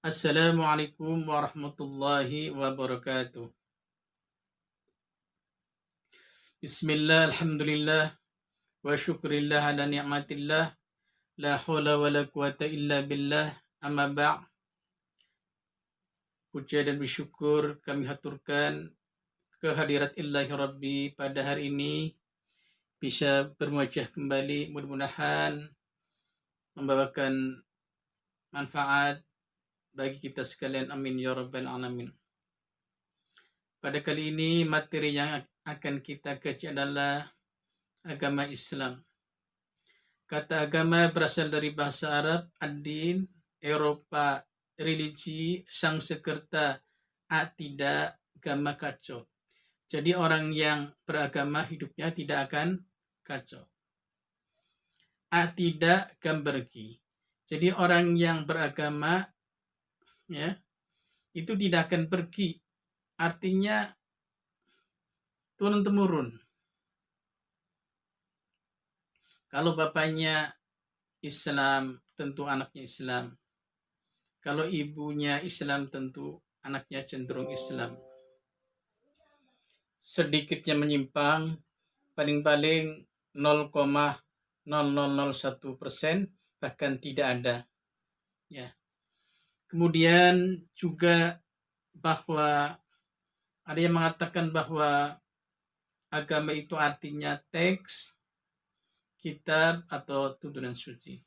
Assalamualaikum warahmatullahi wabarakatuh. Bismillah, alhamdulillah, wa syukrillah ala ni'matillah, la hawla wa la quwata illa billah, amma ba'. Puja dan bersyukur kami haturkan kehadirat Ilahi Rabbi pada hari ini bisa berwajah kembali, mudah-mudahan membawakan manfaat bagi kita sekalian, amin ya rabbal alamin. Pada kali ini materi yang akan kita kaji adalah agama Islam. Kata agama berasal dari bahasa Arab, ad-din, Eropa, religi, sang sekerta, tidak agama kacau. Jadi orang yang beragama hidupnya tidak akan kacau. Tidak gambargi. Jadi orang yang beragama ya itu tidak akan pergi. Artinya turun-temurun. Kalau bapaknya Islam, tentu anaknya Islam. Kalau ibunya Islam, tentu anaknya cenderung Islam. Sedikitnya menyimpang, paling-paling 0,0001%, bahkan tidak ada. Ya. Kemudian juga bahwa ada yang mengatakan bahwa agama itu artinya teks, kitab, atau tuntunan suci.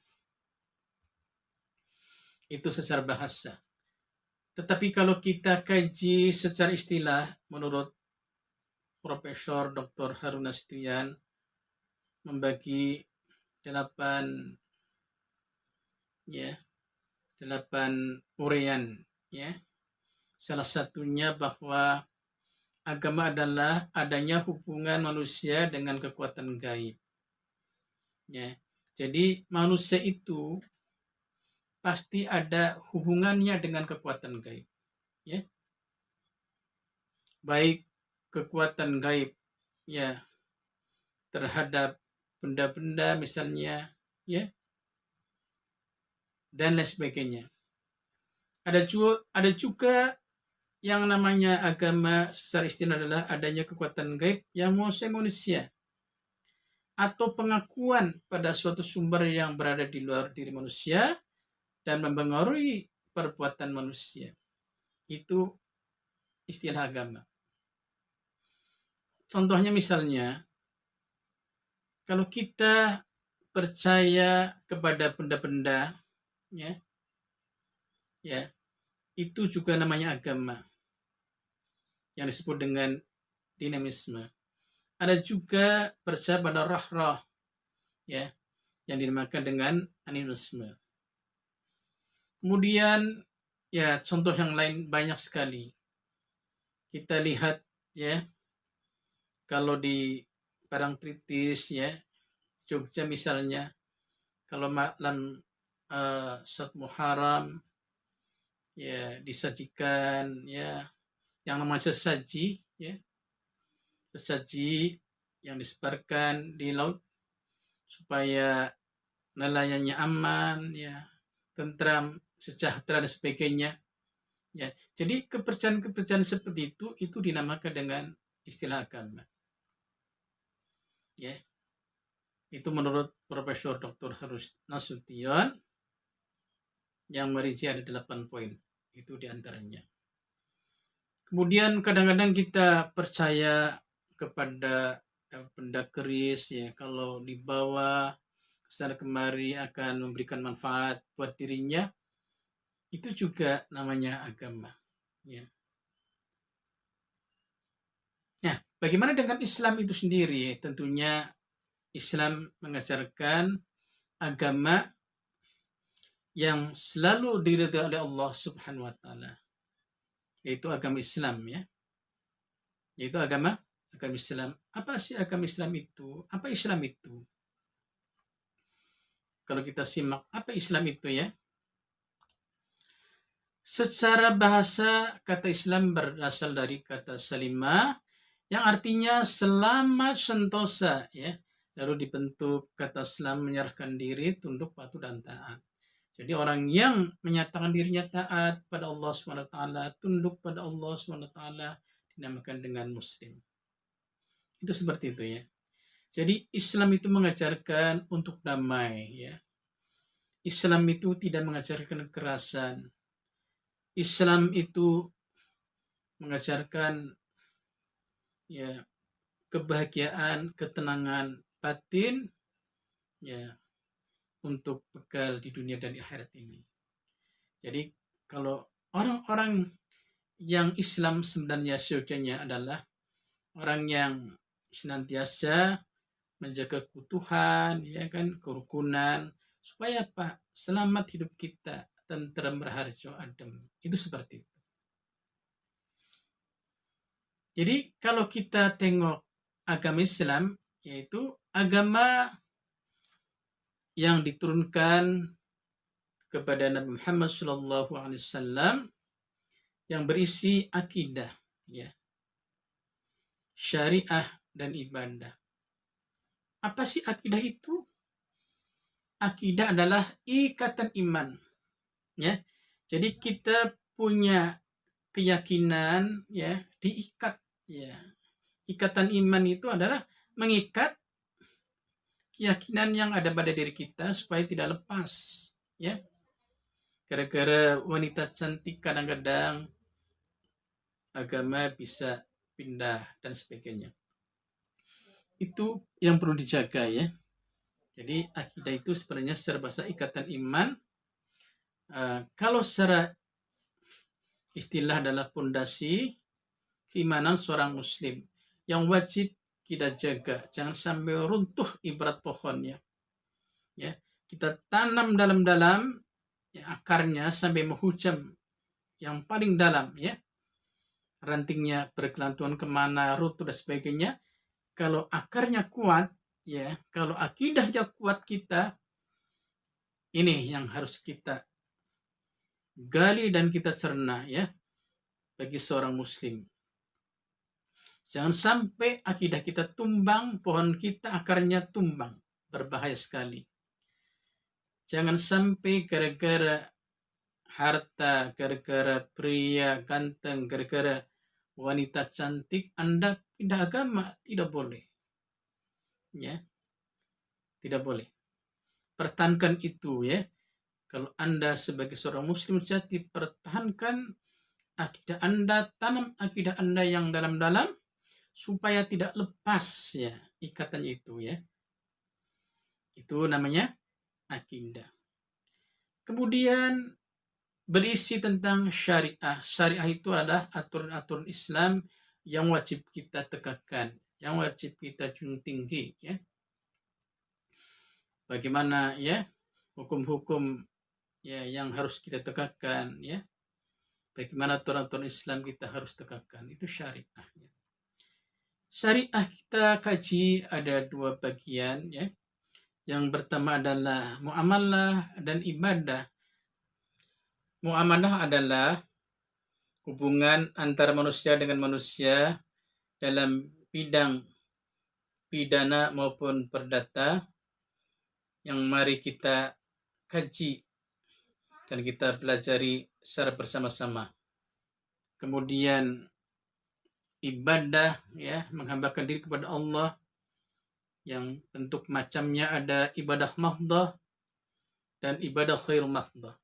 Itu secara bahasa. Tetapi kalau kita kaji secara istilah, menurut Profesor Dr. Harun Nasution membagi 8 uraian ya. Salah satunya bahwa agama adalah adanya hubungan manusia dengan kekuatan gaib. Ya. Jadi manusia itu pasti ada hubungannya dengan kekuatan gaib. Ya. Baik kekuatan gaib ya terhadap benda-benda misalnya ya dan lain sebagainya. Ada juga yang namanya agama secara istilah adalah adanya kekuatan gaib yang menguasai manusia atau pengakuan pada suatu sumber yang berada di luar diri manusia dan mempengaruhi perbuatan manusia. Itu istilah agama. Contohnya misalnya, kalau kita percaya kepada benda-benda, ya, itu juga namanya agama, yang disebut dengan dinamisme. Ada juga percaya pada roh-roh, ya, yang dinamakan dengan animisme. Kemudian, ya, contoh yang lain banyak sekali. Kita lihat, ya, kalau di Parangtritis, ya, Jogja misalnya, kalau malam Sat Muharram, ya, disajikan, ya, yang namanya sesaji, ya, sesaji yang disebarkan di laut supaya nelayannya aman, ya, tentram, sejahtera dan sebagainya. Ya, jadi kepercayaan seperti itu dinamakan dengan istilah agama. Ya, itu menurut Profesor Dr. Harun Nasution yang merinci ada 8 poin. Itu diantaranya. Kemudian kadang-kadang kita percaya kepada benda keris, ya, kalau dibawa kesana kemari akan memberikan manfaat buat dirinya, itu juga namanya agama. Ya. Nah, bagaimana dengan Islam itu sendiri? Tentunya Islam mengajarkan agama yang selalu diridhai oleh Allah Subhanahu wa taala, yaitu agama Islam, ya. Yaitu agama Islam. Apa sih agama Islam itu? Apa Islam itu? Kalau kita simak apa Islam itu, ya. Secara bahasa kata Islam berasal dari kata salima yang artinya selamat sentosa, ya. Lalu dibentuk kata Islam menyerahkan diri, tunduk, patuh dan taat. Jadi orang yang menyatakan dirinya taat pada Allah Subhanahu wa taala, tunduk pada Allah Subhanahu wa taala dinamakan dengan muslim. Itu seperti itu ya. Jadi Islam itu mengajarkan untuk damai ya. Islam itu tidak mengajarkan kekerasan. Islam itu mengajarkan ya kebahagiaan, ketenangan batin ya untuk bekal di dunia dan di akhirat ini. Jadi kalau orang-orang yang Islam sebenarnya sejatinya adalah orang yang senantiasa menjaga keutuhan, ya kan, kerukunan, supaya apa? Selamat hidup kita, tenteram raharjo adem. Itu seperti itu. Jadi kalau kita tengok agama Islam, yaitu agama yang diturunkan kepada Nabi Muhammad SAW yang berisi akidah, ya, syariah dan ibadah. Apa sih akidah itu? Akidah adalah ikatan iman, ya. Jadi kita punya keyakinan, ya, diikat, ya. Ikatan iman itu adalah mengikat keyakinan yang ada pada diri kita supaya tidak lepas, ya. Gara-gara wanita cantik kadang-kadang agama bisa pindah dan sebagainya. Itu yang perlu dijaga ya. Jadi akidah itu sebenarnya secara bahasa ikatan iman. Kalau secara istilah adalah pondasi keimanan seorang muslim yang wajib kita jaga. Jangan sampai runtuh ibarat pohonnya. Ya, kita tanam dalam-dalam ya, akarnya sampai menghujam yang paling dalam ya. Rantingnya bergelantungan kemana, runtuh dan sebagainya. Kalau akarnya kuat, ya, kalau akidahnya kuat kita, ini yang harus kita gali dan kita cerna ya bagi seorang muslim. Jangan sampai akidah kita tumbang, pohon kita akarnya tumbang, berbahaya sekali. Jangan sampai gara-gara harta, gara-gara pria ganteng, gara-gara wanita cantik Anda pindah agama, tidak boleh. Ya. Tidak boleh. Pertahankan itu ya. Kalau Anda sebagai seorang muslim sejati, pertahankan akidah Anda, tanam akidah Anda yang dalam-dalam supaya tidak lepas ya ikatan itu ya. Itu namanya akidah. Kemudian berisi tentang syariah. Syariah itu adalah aturan-aturan Islam yang wajib kita tegakkan, yang wajib kita junjung tinggi ya. Bagaimana ya hukum-hukum ya yang harus kita tegakkan ya. Bagaimana aturan-aturan Islam kita harus tegakkan, itu syariah ya. Syariah kita kaji ada dua bagian ya. Yang pertama adalah muamalah dan ibadah. Muamalah adalah hubungan antara manusia dengan manusia dalam bidang pidana maupun perdata yang mari kita kaji dan kita pelajari secara bersama-sama. Kemudian ibadah ya, menghambakan diri kepada Allah yang bentuk macamnya ada ibadah mahdhah dan ibadah khair mahdhah.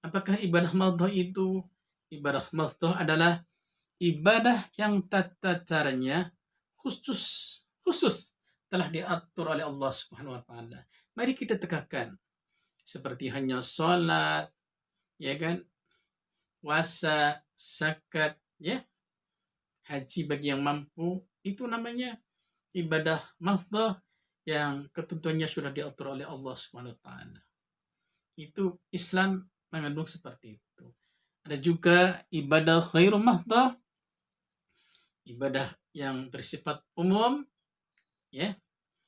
Apakah ibadah mahdhah itu? Ibadah mahdhah adalah ibadah yang tata caranya khusus telah diatur oleh Allah Subhanahu wa taala. Mari kita tegakkan. Seperti hanya sholat, ya kan? Puasa, zakat, ya. Haji bagi yang mampu, itu namanya ibadah mahdhah yang ketentuannya sudah diatur oleh Allah Subhanahu wa taala. Itu Islam mengandung seperti itu. Ada juga ibadah khairu mahdhah, ibadah yang bersifat umum ya,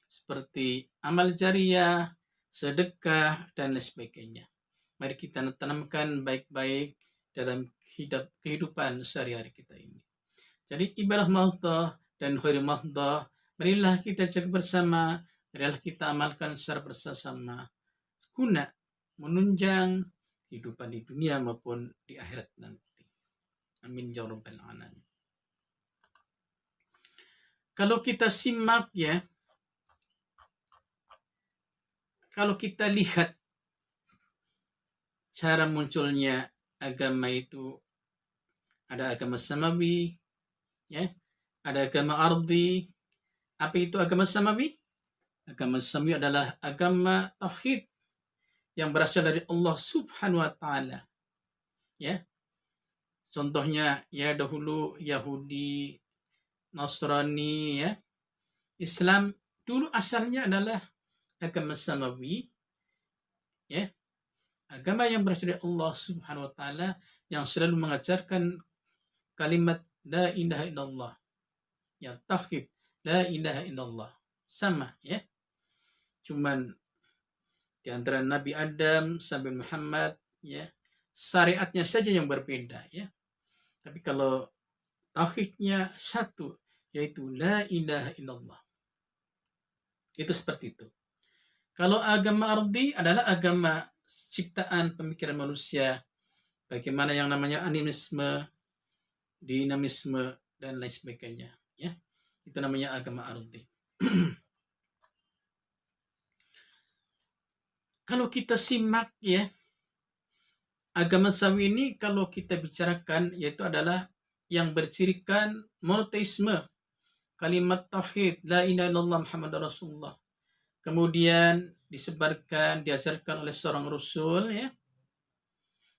seperti amal jariah, sedekah dan lain sebagainya. Mari kita tanamkan baik-baik dalam kehidupan sehari-hari kita ini. Jadi ibadah mahdhah dan khairu mahdhah, marilah kita jaga bersama, marilah kita amalkan secara bersama guna menunjang kehidupan di dunia maupun di akhirat nanti. Amin ya rabbal alamin. Kalau kita simak ya, kalau kita lihat cara munculnya agama itu, ada agama samawi, ya, ada agama ardi. Apa itu agama samawi? Agama samawi adalah agama tauhid yang berasal dari Allah Subhanahu wa taala. Ya. Contohnya ya dahulu Yahudi, Nasrani, ya. Islam dulu asalnya adalah agama samawi, ya. Agama yang berasal dari Allah Subhanahu wa taala yang selalu mengajarkan kalimat la ilaha illallah. Ya, tauhid, la ilaha illallah. Sama, ya. Cuman di antara Nabi Adam sampai Muhammad, ya, syariatnya saja yang berbeda, ya. Tapi kalau tauhidnya satu, yaitu la ilaha illallah. Itu seperti itu. Kalau agama ardi adalah agama ciptaan pemikiran manusia, bagaimana yang namanya animisme, dinamisme, dan lain sebagainya, ya. Itu namanya agama ardi. Kalau kita simak, ya, agama samawi ini kalau kita bicarakan yaitu adalah yang bercirikan monoteisme, kalimat tauhid la ilaha illallah Muhammadur Rasulullah. Kemudian disebarkan, diajarkan oleh seorang rasul, ya.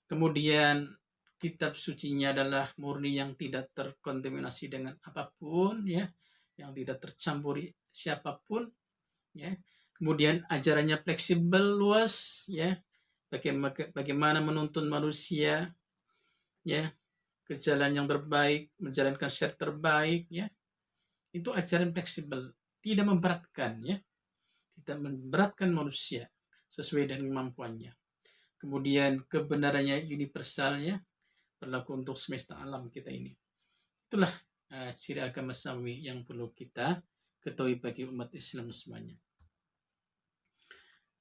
Kemudian kitab sucinya adalah murni yang tidak terkontaminasi dengan apapun, ya, yang tidak tercampuri siapapun, ya. Kemudian ajarannya fleksibel, luas, ya. Bagaimana menuntun manusia, ya, ke jalan yang terbaik, menjalankan syariat terbaik, ya. Itu ajaran fleksibel, tidak memberatkan, ya. Tidak memberatkan manusia sesuai dengan kemampuannya. Kemudian kebenarannya universalnya berlaku untuk semesta alam kita ini. Itulah ciri agama samawi yang perlu kita ketahui bagi umat Islam semuanya.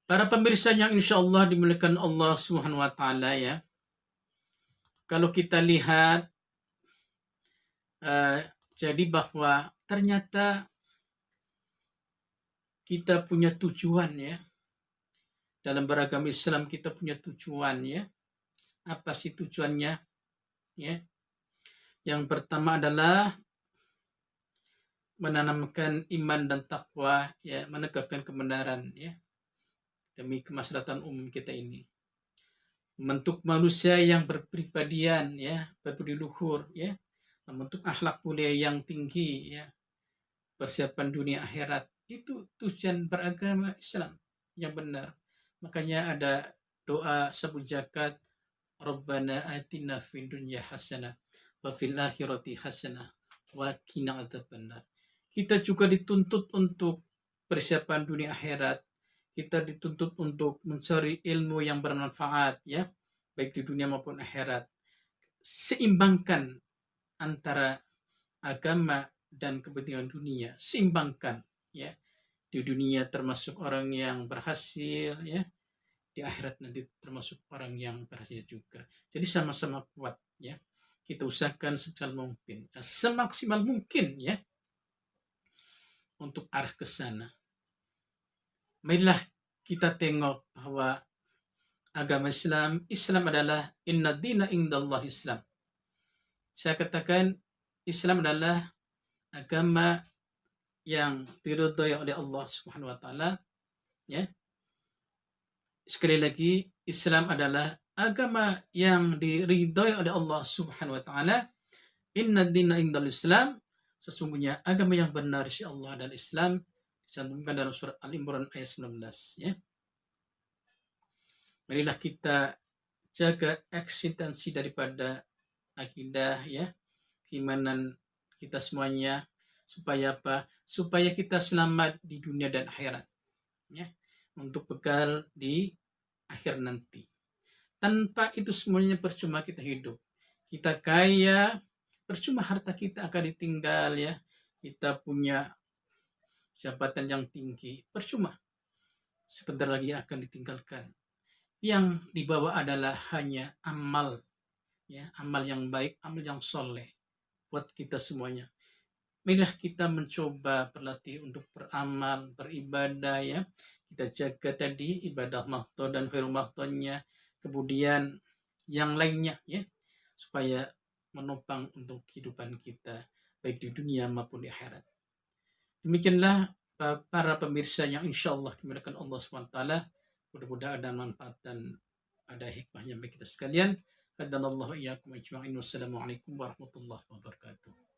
Para pemirsa yang insya Allah dimuliakan Allah Subhanahu wa taala, ya. Kalau kita lihat jadi bahwa ternyata kita punya tujuan, ya. Dalam beragama Islam kita punya tujuan, ya. Apa sih tujuannya? Ya. Yang pertama adalah menanamkan iman dan takwa, ya, menegakkan kebenaran, ya, demi kemaslahatan umum kita ini. Membentuk manusia yang berpribadian, ya, berbudi luhur, ya, membentuk akhlak mulia yang tinggi, ya, persiapan dunia akhirat. Itu tujuan beragama Islam yang benar. Makanya ada doa sabut zakat, Rabbana atina fid dunya hasanah wa fil akhirati hasanah wa qina adzabannar. Kita juga dituntut untuk persiapan dunia akhirat. Kita dituntut untuk mencari ilmu yang bermanfaat, ya, baik di dunia maupun akhirat. Seimbangkan antara agama dan kepentingan dunia, seimbangkan, ya. Di dunia termasuk orang yang berhasil, ya. Di akhirat nanti termasuk orang yang berhasil juga. Jadi sama-sama kuat, ya. Kita usahakan semaksimal mungkin, ya, untuk arah ke sana. Marilah kita tengok bahwa agama Islam adalah inna dina indallah Islam. Saya katakan Islam adalah agama yang diridhai oleh Allah Subhanahu wa taala, ya. Sekali lagi, Islam adalah agama yang diridhai oleh Allah Subhanahu wa taala. Inna dina indal Islam, sesungguhnya agama yang benar insya Allah adalah Islam, dicantumkan dalam surat Al-Imran ayat 19, ya. Marilah kita jaga eksistensi daripada akidah, ya, keimanan kita semuanya, supaya apa? Supaya kita selamat di dunia dan akhirat, ya, untuk bekal di akhir nanti. Tanpa itu semuanya percuma kita hidup. Kita kaya, percuma harta kita akan ditinggal, ya. Kita punya jabatan yang tinggi, percuma. Sebentar lagi akan ditinggalkan. yang dibawa adalah hanya amal, ya, amal yang baik, amal yang soleh buat kita semuanya. Marilah kita mencoba berlatih untuk beramal, beribadah, ya. Kita jaga tadi ibadah makto dan khairul maktonya, kemudian yang lainnya, ya, supaya menopang untuk kehidupan kita baik di dunia maupun di akhirat. Demikianlah para pemirsa yang insya Allah dimuliakan Allah SWT. Mudah-mudahan ada manfaat dan ada hikmahnya bagi kita sekalian. Hadanallahu iyyakum ajma'in. Wassalamualaikum warahmatullahi wabarakatuh.